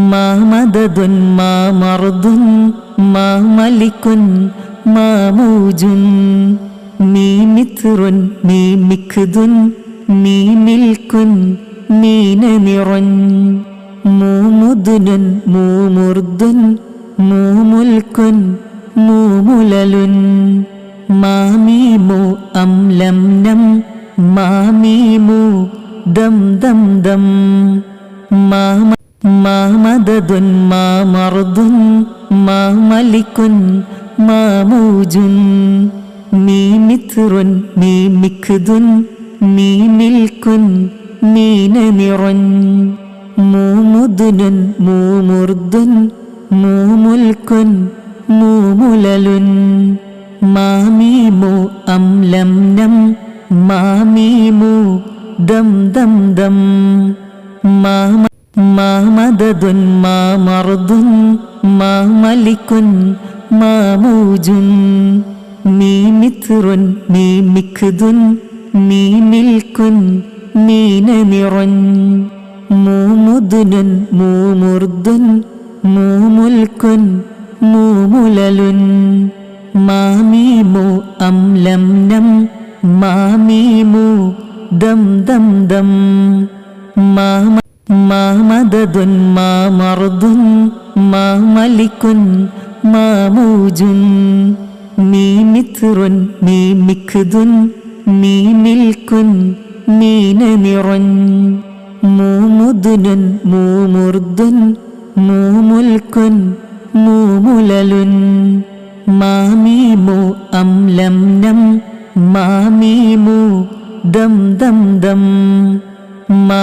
മാ മദദുൻ മാ മർദുൻ മാ മലിക്കുൻ മാ മൗജുൻ മീ മിത്റുൻ മീ മിക്ദുൻ മീ മിൽക്കുൻ മീന നിറൻ മൂ മുദ്നുൻ മൂ മുർദുൻ മൂ മുൽക്കുൻ മൂ മുലലുൻ മാ മീമു അം ലം നം മാ മീമു ദം ദം ദം മാ മദദുൻ മാ മർദുൻ മാ മലിക്കുൻ മാ മൗജുൻ മീ മിത്റുൻ മീ മിക്ദുൻ മീ മിൽക്കുൻ മീന നിറൻ മൂ മുദ്നുൻ മൂ മുർദുൻ മൂ മുൽക്കുൻ മൂ മുലലുൻ മാ മീമു അം ലം നം മാ മീമു ദം ദം ദം മാ മദദുൻ മാ മർദുൻ മാ മലിക്കുൻ മാ മൗജുൻ മീ മിത്റുൻ മീ മിക്ദുൻ മീ മിൽക്കുൻ മീന നിറൻ മൂ മുദ്നുൻ മൂ മുർദുൻ മൂ മുൽക്കുൻ മൂ മുലലുൻ മാ മീമു അം ലം നം മാ മീമു ദം ദം ദം മാ മദദുൻ മാ മർദുൻ മാ മലിക്കുൻ മാ മൗജുൻ മീ മിത്റുൻ മീ മിക്ദുൻ മീ മിൽക്കുൻ മീന നിറൻ മൂ മുദ്നുൻ മൂ മുർദുൻ മൂ മുൽക്കുൻ മൂ മുലലുൻ മാ മീമു അം ലം നം മാ മീമു ദം ദം ദം മാ